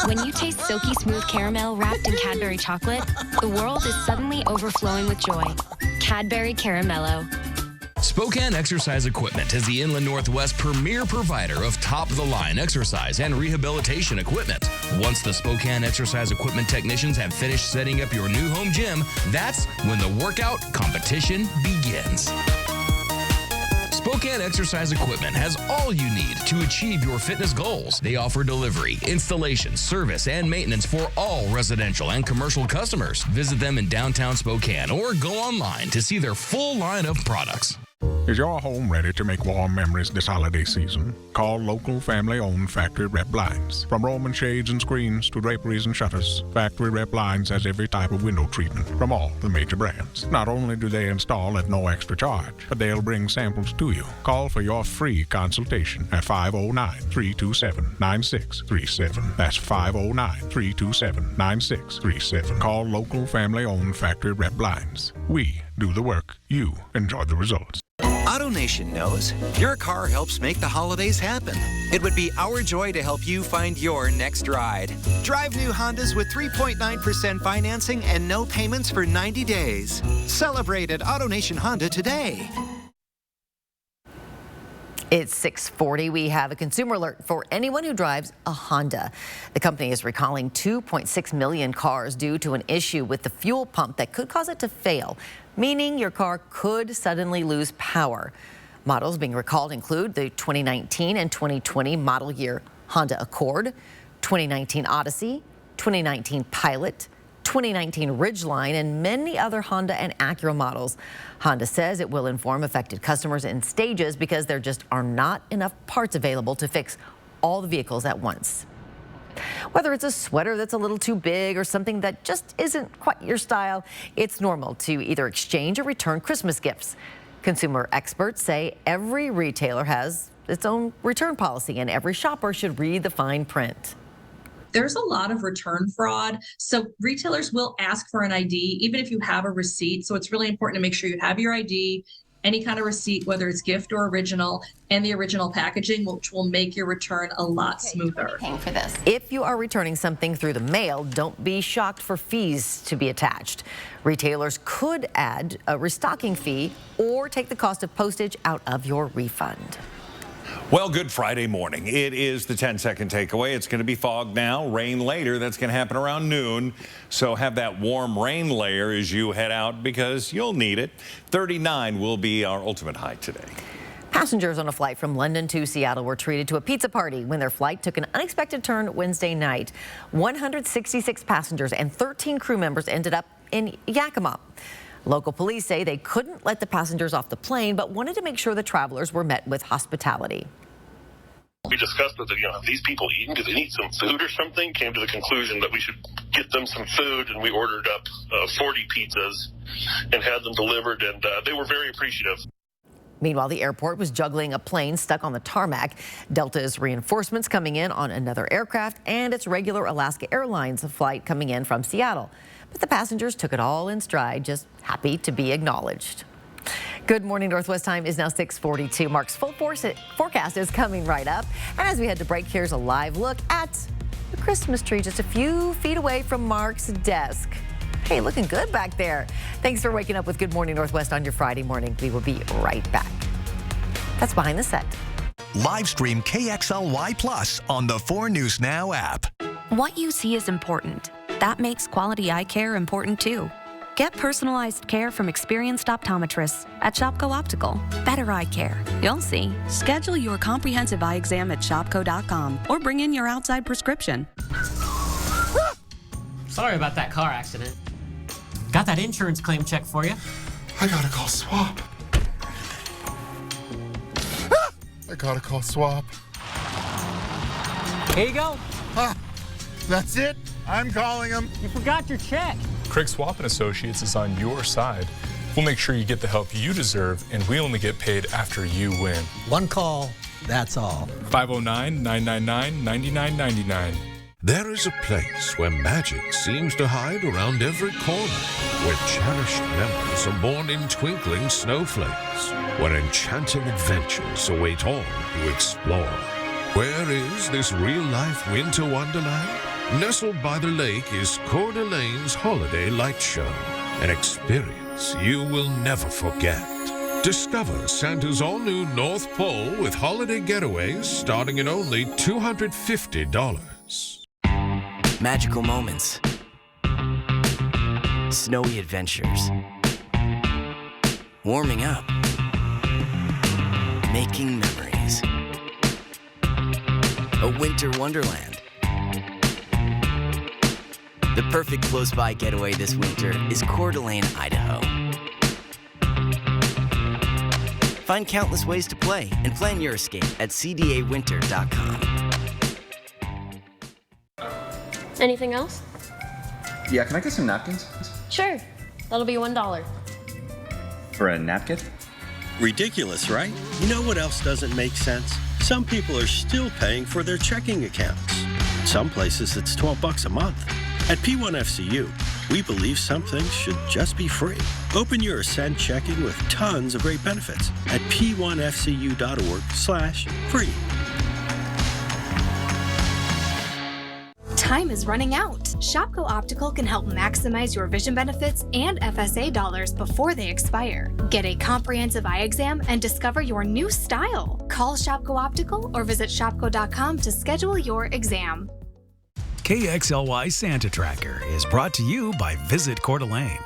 When you taste silky smooth caramel wrapped in Cadbury chocolate, the world is suddenly overflowing with joy. Cadbury Caramello. Spokane Exercise Equipment is the Inland Northwest premier provider of top-of-the-line exercise and rehabilitation equipment. Once the Spokane Exercise Equipment technicians have finished setting up your new home gym, that's when the workout competition begins. Spokane Exercise Equipment has all you need to achieve your fitness goals. They offer delivery, installation, service, and maintenance for all residential and commercial customers. Visit them in downtown Spokane or go online to see their full line of products. Is your home ready to make warm memories this holiday season? Call local family-owned Factory Rep Blinds. From Roman shades and screens to draperies and shutters, Factory Rep Blinds has every type of window treatment from all the major brands. Not only do they install at no extra charge, but they'll bring samples to you. Call for your free consultation at 509-327-9637. That's 509-327-9637. Call local family-owned Factory Rep Blinds. We do the work. You enjoy the results. AutoNation knows your car helps make the holidays happen. It would be our joy to help you find your next ride. Drive new Hondas with 3.9% financing and no payments for 90 days. Celebrate at AutoNation Honda today. It's 6:40. We have a consumer alert for anyone who drives a Honda. The company is recalling 2.6 million cars due to an issue with the fuel pump that could cause it to fail, meaning your car could suddenly lose power. Models being recalled include the 2019 and 2020 model year Honda Accord, 2019 Odyssey, 2019 Pilot, 2019 Ridgeline, and many other Honda and Acura models. Honda says it will inform affected customers in stages because there just are not enough parts available to fix all the vehicles at once. Whether it's a sweater that's a little too big or something that just isn't quite your style, it's normal to either exchange or return Christmas gifts. Consumer experts say every retailer has its own return policy and every shopper should read the fine print. There's a lot of return fraud. So retailers will ask for an ID, even if you have a receipt. So it's really important to make sure you have your ID, any kind of receipt, whether it's gift or original, and the original packaging, which will make your return a lot smoother. Paying for this. If you are returning something through the mail, don't be shocked for fees to be attached. Retailers could add a restocking fee or take the cost of postage out of your refund. Well, good Friday morning. It is the 10-second takeaway. It's going to be fog now, rain later. That's going to happen around noon. So have that warm rain layer as you head out because you'll need it. 39 will be our ultimate high today. Passengers on a flight from London to Seattle were treated to a pizza party when their flight took an unexpected turn Wednesday night. 166 passengers and 13 crew members ended up in Yakima. Local police say they couldn't let the passengers off the plane, but wanted to make sure the travelers were met with hospitality. We discussed that, have these people eaten? Do they need some food or something? Came to the conclusion that we should get them some food, and we ordered up 40 pizzas and had them delivered, and they were very appreciative. Meanwhile, the airport was juggling a plane stuck on the tarmac. Delta's reinforcements coming in on another aircraft and its regular Alaska Airlines flight coming in from Seattle. But the passengers took it all in stride, just happy to be acknowledged. Good morning, Northwest time is now 6:42. Mark's full forecast is coming right up. And as we head to break, here's a live look at the Christmas tree just a few feet away from Mark's desk. Hey, looking good back there. Thanks for waking up with Good Morning Northwest on your Friday morning. We will be right back. That's Behind the Set. Live stream KXLY Plus on the 4 News Now app. What you see is important. That makes quality eye care important too. Get personalized care from experienced optometrists at Shopko Optical. Better eye care. You'll see. Schedule your comprehensive eye exam at shopko.com or bring in your outside prescription. Sorry about that car accident. Got that insurance claim check for you. I gotta call SWAP. I gotta call SWAP. Here you go. That's it? I'm calling them. You forgot your check. Craig Swap & Associates is on your side. We'll make sure you get the help you deserve, and we only get paid after you win. One call, that's all. 509-999-9999. There is a place where magic seems to hide around every corner, where cherished memories are born in twinkling snowflakes, where enchanting adventures await all who explore. Where is this real-life winter wonderland? Nestled by the lake is Coeur d'Alene's Holiday Light Show, an experience you will never forget. Discover Santa's all-new North Pole with holiday getaways starting at only $250. Magical moments. Snowy adventures. Warming up. making memories. A winter wonderland. The perfect close-by getaway this winter is Coeur d'Alene, Idaho. Find countless ways to play and plan your escape at cdawinter.com. Anything else? Yeah, can I get some napkins? Sure. That'll be $1. For a napkin? Ridiculous, right? You know what else doesn't make sense? Some people are still paying for their checking accounts. Some places it's $12 a month. At P1FCU, we believe some things should just be free. Open your Ascend checking with tons of great benefits at p1fcu.org/free. Time is running out. Shopko Optical can help maximize your vision benefits and FSA dollars before they expire. Get a comprehensive eye exam and discover your new style. Call Shopko Optical or visit shopko.com to schedule your exam. KXLY Santa Tracker is brought to you by Visit Coeur d'Alene.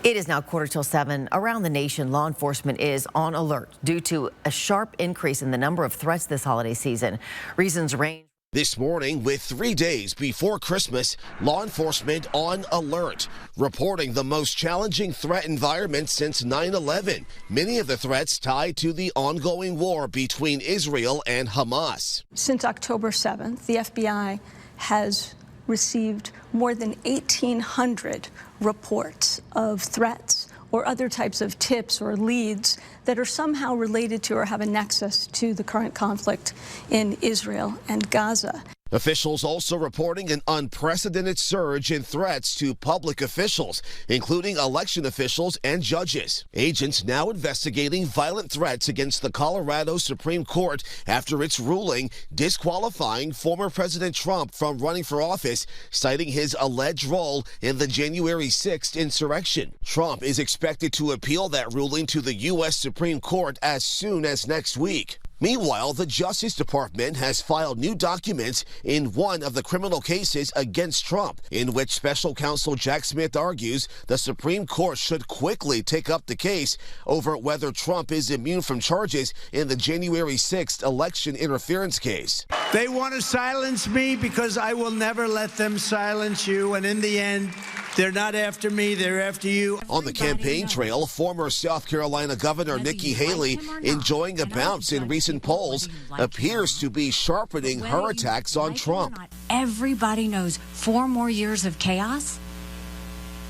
It is now 7:15. Around the nation, law enforcement is on alert due to a sharp increase in the number of threats this holiday season. Reasons range. This morning, with 3 days before Christmas, law enforcement on alert, reporting the most challenging threat environment since 9/11. Many of the threats tied to the ongoing war between Israel and Hamas. Since October 7th, the FBI has received more than 1,800 reports of threats or other types of tips or leads that are somehow related to or have a nexus to the current conflict in Israel and Gaza. Officials also reporting an unprecedented surge in threats to public officials, including election officials and judges. Agents now investigating violent threats against the Colorado Supreme Court after its ruling disqualifying former President Trump from running for office, citing his alleged role in the January 6th insurrection. Trump is expected to appeal that ruling to the U.S. Supreme Court as soon as next week. Meanwhile, the Justice Department has filed new documents in one of the criminal cases against Trump, in which special counsel Jack Smith argues the Supreme Court should quickly take up the case over whether Trump is immune from charges in the January 6th election interference case. They want to silence me because I will never let them silence you, and in the end, they're not after me, they're after you. On the campaign trail, former South Carolina Governor Nikki Haley, enjoying a bounce in recent polls, appears to be sharpening her attacks on Trump. Everybody knows 4 more years of chaos,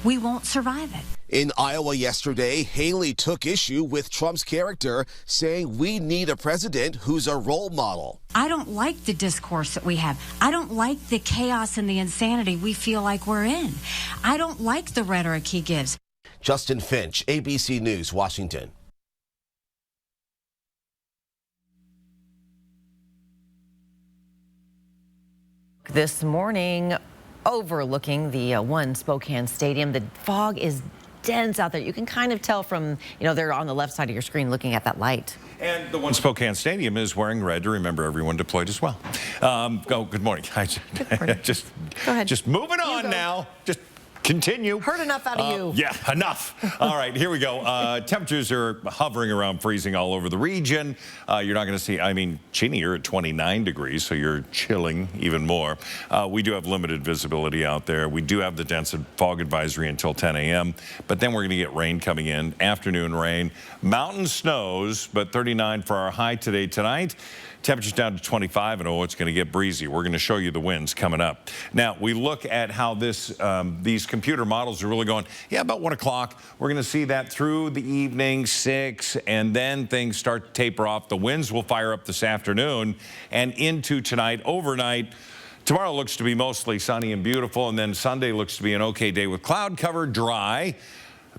we won't survive it. In Iowa yesterday, Haley took issue with Trump's character, saying we need a president who's a role model. I don't like the discourse that we have. I don't like the chaos and the insanity we feel like we're in. I don't like the rhetoric he gives. Justin Finch, ABC News, Washington. This morning, overlooking the One Spokane Stadium, the fog is dense out there. You can kind of tell from, they're on the left side of your screen looking at that light. And the One Spokane Stadium is wearing red to remember everyone deployed as well. Good morning. Good morning. Just, go ahead. Just moving on now. Just continue. Heard enough out of you. Yeah, enough. All right, here we go. Temperatures are hovering around freezing all over the region. You're not going to see, Cheney, you're at 29 degrees, so you're chilling even more. We do have limited visibility out there. We do have the dense fog advisory until 10 a.m., but then we're going to get rain coming in, afternoon rain. Mountain snows, but 39 for our high today. Tonight, temperatures down to 25, and it's going to get breezy. We're going to show you the winds coming up. Now, we look at how these computer models are really going, about 1 o'clock. We're going to see that through the evening, 6, and then things start to taper off. The winds will fire up this afternoon and into tonight, overnight. Tomorrow looks to be mostly sunny and beautiful, and then Sunday looks to be an okay day with cloud cover, dry.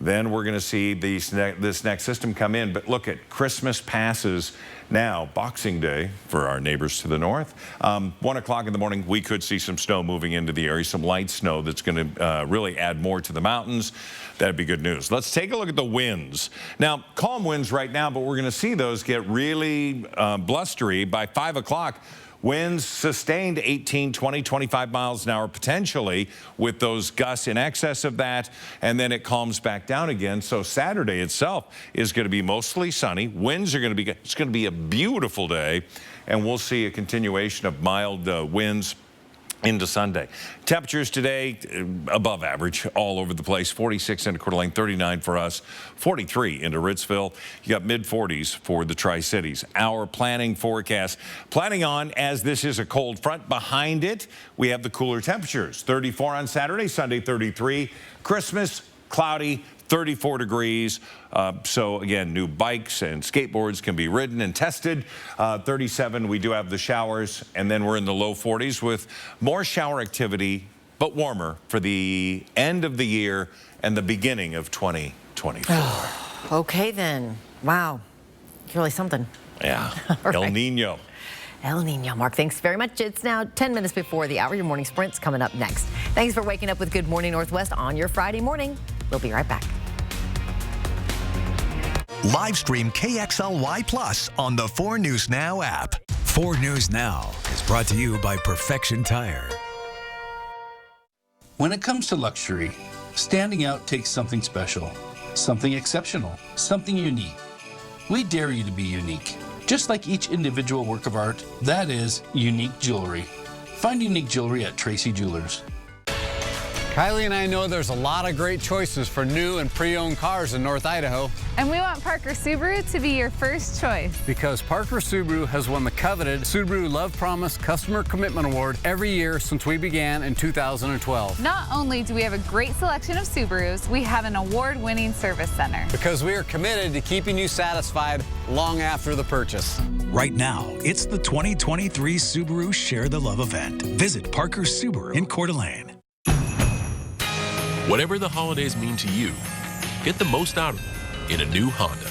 Then we're going to see this next system come in. But look at Christmas passes now. Boxing Day for our neighbors to the north. 1 o'clock in the morning, we could see some snow moving into the area, some light snow that's going to really add more to the mountains. That'd be good news. Let's take a look at the winds. Now, calm winds right now, but we're going to see those get really blustery by 5 o'clock. Winds sustained 18, 20, 25 miles an hour potentially, with those gusts in excess of that, and then it calms back down again. So Saturday itself is going to be mostly sunny. Winds are going to be, it's going to be a beautiful day, and we'll see a continuation of mild winds into Sunday. Temperatures today above average all over the place. 46 into Coeur d'Alene, 39 for us, 43 into Ritzville. You got mid-40s for the Tri-Cities. Our planning forecast, planning on, as this is a cold front, behind it we have the cooler temperatures. 34 on Saturday, Sunday 33. Christmas, cloudy, 34 degrees. So again, new bikes and skateboards can be ridden and tested. 37, we do have the showers, and then we're in the low 40s with more shower activity, but warmer for the end of the year and the beginning of 2024. Okay then. Wow. It's really something. Yeah. Right. El Nino. El Nino. Mark, thanks very much. It's now 10 minutes before the hour. Your morning sprint's coming up next. Thanks for waking up with Good Morning Northwest on your Friday morning. We'll be right back. Live stream KXLY Plus on the 4 News Now app. 4 News Now is brought to you by Perfection Tire. When it comes to luxury, standing out takes something special, something exceptional, something unique. We dare you to be unique. Just like each individual work of art, that is unique jewelry. Find unique jewelry at Tracy Jewelers. Kylie and I know there's a lot of great choices for new and pre-owned cars in North Idaho. And we want Parker Subaru to be your first choice. Because Parker Subaru has won the coveted Subaru Love Promise Customer Commitment Award every year since we began in 2012. Not only do we have a great selection of Subarus, we have an award-winning service center. Because we are committed to keeping you satisfied long after the purchase. Right now, it's the 2023 Subaru Share the Love event. Visit Parker Subaru in Coeur d'Alene. Whatever the holidays mean to you, get the most out of them in a new Honda.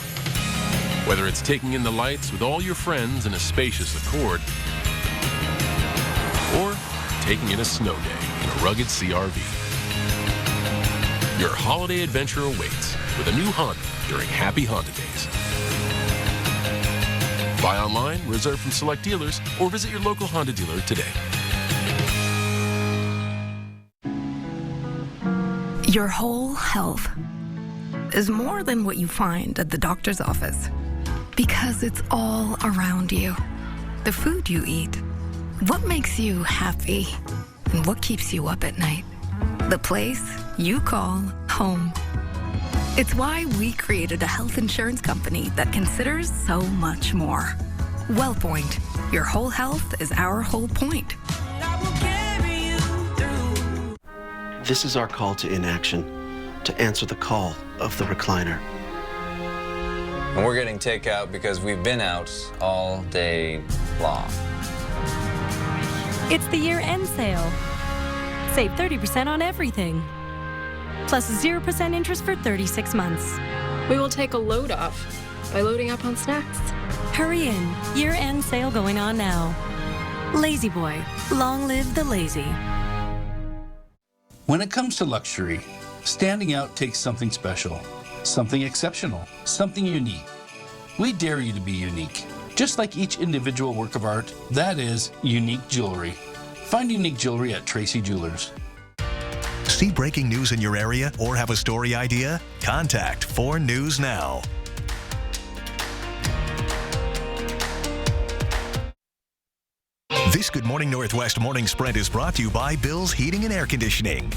Whether it's taking in the lights with all your friends in a spacious Accord, or taking in a snow day in a rugged CR-V. Your holiday adventure awaits with a new Honda during Happy Honda Days. Buy online, reserve from select dealers, or visit your local Honda dealer today. Your whole health is more than what you find at the doctor's office, because it's all around you. The food you eat, what makes you happy, and what keeps you up at night. The place you call home. It's why we created a health insurance company that considers so much more. WellPoint, your whole health is our whole point. This is our call to inaction, to answer the call of the recliner. And we're getting takeout because we've been out all day long. It's the year-end sale. Save 30% on everything. Plus 0% interest for 36 months. We will take a load off by loading up on snacks. Hurry in. Year-end sale going on now. Lazy Boy. Long live the lazy. When it comes to luxury, standing out takes something special, something exceptional, something unique. We dare you to be unique. Just like each individual work of art, that is unique jewelry. Find unique jewelry at Tracy Jewelers. See breaking news in your area or have a story idea? Contact 4 News Now. This Good Morning Northwest morning sprint is brought to you by Bill's Heating and Air Conditioning.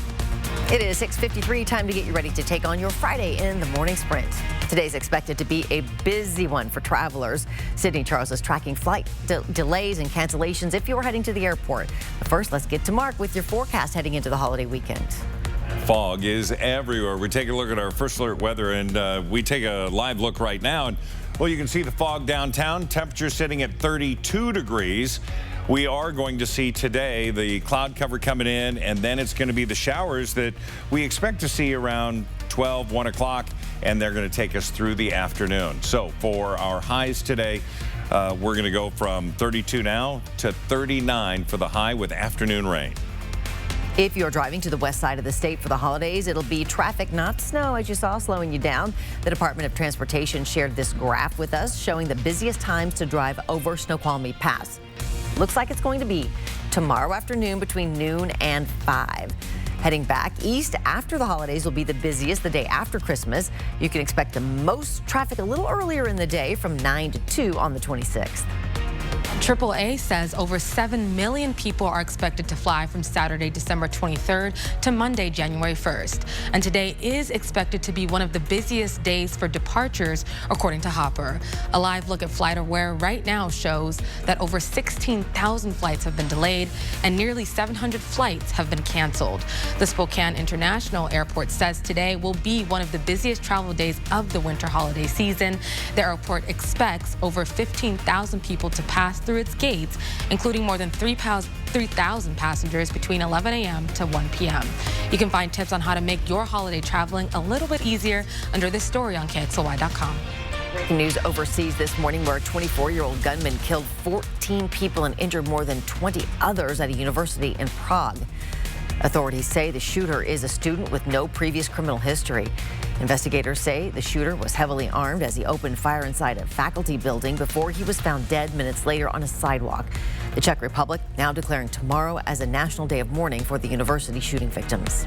It is 6:53, time to get you ready to take on your Friday in the morning sprint. Today's expected to be a busy one for travelers. Sydney Charles is tracking flight delays and cancellations if you're heading to the airport. But first, let's get to Mark with your forecast heading into the holiday weekend. Fog is everywhere. We take a look at our first alert weather, and we take a live look right now. And well, you can see the fog downtown. Temperature sitting at 32 degrees. We are going to see today the cloud cover coming in, and then it's going to be the showers that we expect to see around 12, 1 o'clock, and they're going to take us through the afternoon. So for our highs today, we're going to go from 32 now to 39 for the high with afternoon rain. If you're driving to the west side of the state for the holidays, it'll be traffic, not snow, as you saw, slowing you down. The Department of Transportation shared this graph with us showing the busiest times to drive over Snoqualmie Pass. looks like it's going to be tomorrow afternoon between noon and 5. Heading back east after the holidays will be the busiest the day after Christmas. You can expect the most traffic a little earlier in the day from 9 to 2 on the 26th. AAA says over 7 million people are expected to fly from Saturday, December 23rd to Monday, January 1st. And today is expected to be one of the busiest days for departures, according to Hopper. A live look at FlightAware right now shows that over 16,000 flights have been delayed and nearly 700 flights have been canceled. The Spokane International Airport says today will be one of the busiest travel days of the winter holiday season. The airport expects over 15,000 people to pass through its gates, including more than 3,000 passengers between 11 a.m. to 1 p.m. You can find tips on how to make your holiday traveling a little bit easier under this story on KXLY.com. Breaking news overseas this morning where a 24-year-old gunman killed 14 people and injured more than 20 others at a university in Prague. Authorities say the shooter is a student with no previous criminal history. Investigators say the shooter was heavily armed as he opened fire inside a faculty building before he was found dead minutes later on a sidewalk. The Czech Republic now declaring tomorrow as a national day of mourning for the university shooting victims.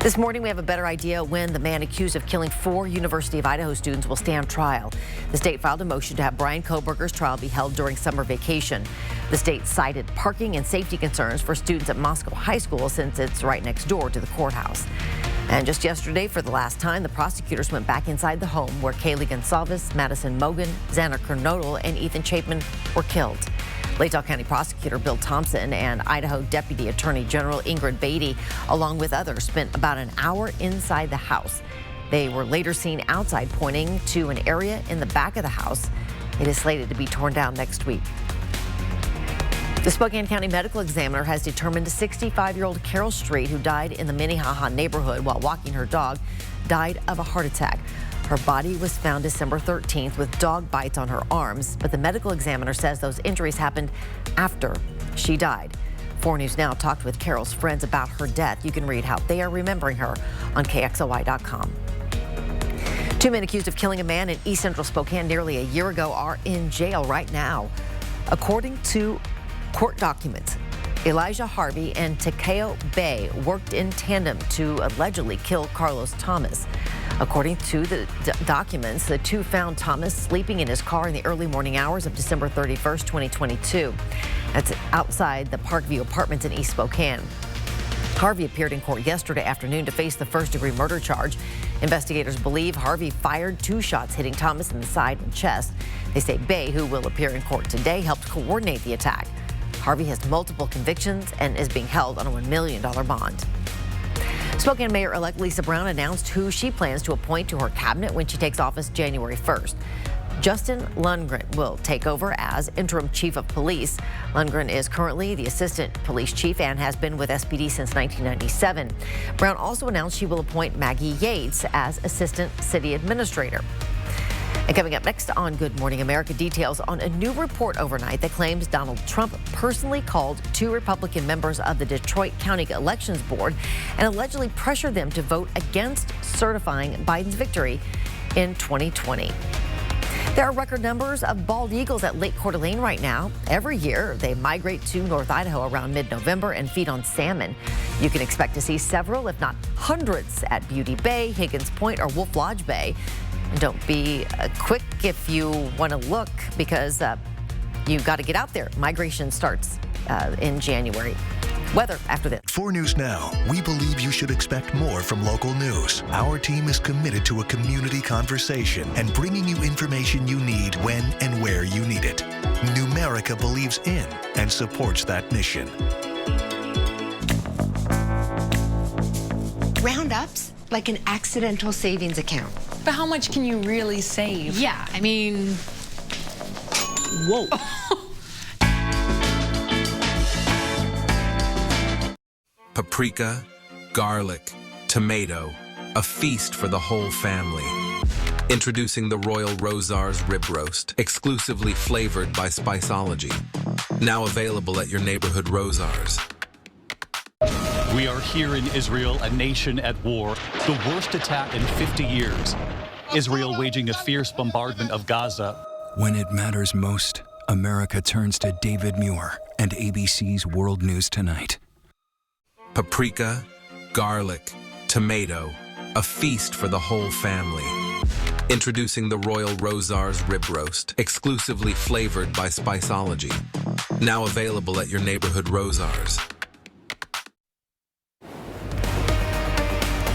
This morning, we have a better idea when the man accused of killing 4 University of Idaho students will stand trial. The state filed a motion to have Brian Kohberger's trial be held during summer vacation. The state cited parking and safety concerns for students at Moscow High School since it's right next door to the courthouse. And just yesterday, for the last time, the prosecutors went back inside the home where Kaylee Gonsalves, Madison Mogan, Xander Kernodle, and Ethan Chapman were killed. Latah County Prosecutor Bill Thompson and Idaho Deputy Attorney General Ingrid Beatty, along with others, spent about an hour inside the house. They were later seen outside, pointing to an area in the back of the house. It is slated to be torn down next week. The Spokane County Medical Examiner has determined a 65-year-old Carol Street, who died in the Minnehaha neighborhood while walking her dog, died of a heart attack. Her body was found December 13th with dog bites on her arms, but the medical examiner says those injuries happened after she died. 4 News Now talked with Carol's friends about her death. You can read how they are remembering her on KXLY.com. 2 men accused of killing a man in East Central Spokane nearly a year ago are in jail right now. According to court documents, Elijah Harvey and Takeo Bay worked in tandem to allegedly kill Carlos Thomas. According to the documents, the two found Thomas sleeping in his car in the early morning hours of December 31st, 2022. That's outside the Parkview Apartments in East Spokane. Harvey appeared in court yesterday afternoon to face the first-degree murder charge. Investigators believe Harvey fired 2 shots, hitting Thomas in the side and chest. They say Bay, who will appear in court today, helped coordinate the attack. Harvey has multiple convictions and is being held on a $1 million bond. Spokane Mayor-elect Lisa Brown announced who she plans to appoint to her cabinet when she takes office January 1st. Justin Lundgren will take over as interim chief of police. Lundgren is currently the assistant police chief and has been with SPD since 1997. Brown also announced she will appoint Maggie Yates as assistant city administrator. And coming up next on Good Morning America, details on a new report overnight that claims Donald Trump personally called 2 Republican members of the Detroit County Elections Board and allegedly pressured them to vote against certifying Biden's victory in 2020. There are record numbers of bald eagles at Lake Coeur d'Alene right now. Every year, they migrate to North Idaho around mid-November and feed on salmon. You can expect to see several, if not hundreds, at Beauty Bay, Higgins Point, or Wolf Lodge Bay. And don't be quick if you want to look, because you got to get out there. Migration starts in January. Weather after this. 4 News Now, we believe you should expect more from local news. Our team is committed to a community conversation and bringing you information you need when and where you need it. Numerica believes in and supports that mission. Roundup's like an accidental savings account. But how much can you really save? Yeah, I mean, whoa. Paprika, garlic, tomato, a feast for the whole family. Introducing the Royal Rosars Rib Roast, exclusively flavored by Spiceology. Now available at your neighborhood Rosars. We are here in Israel, a nation at war, the worst attack in 50 years. Israel waging a fierce bombardment of Gaza. When it matters most, America turns to David Muir and ABC's World News Tonight. Paprika, garlic, tomato, a feast for the whole family. Introducing the Royal Rosars Rib Roast, exclusively flavored by Spiceology. Now available at your neighborhood Rosars.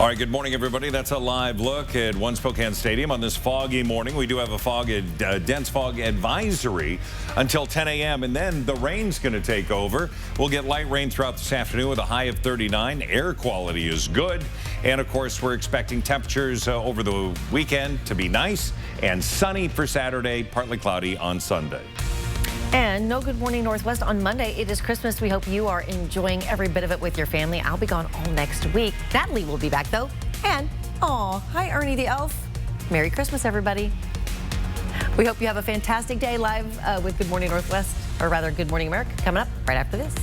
All right, good morning, everybody. That's a live look at One Spokane Stadium on this foggy morning. We do have a dense fog advisory until 10 a.m., and then the rain's going to take over. We'll get light rain throughout this afternoon with a high of 39. Air quality is good. And, of course, we're expecting temperatures over the weekend to be nice and sunny for Saturday, partly cloudy on Sunday. And no Good Morning Northwest on Monday. It is Christmas. We hope you are enjoying every bit of it with your family. I'll be gone all next week. Natalie will be back, though. And, hi, Ernie the Elf. Merry Christmas, everybody. We hope you have a fantastic day live with Good Morning Northwest, or rather Good Morning America, coming up right after this.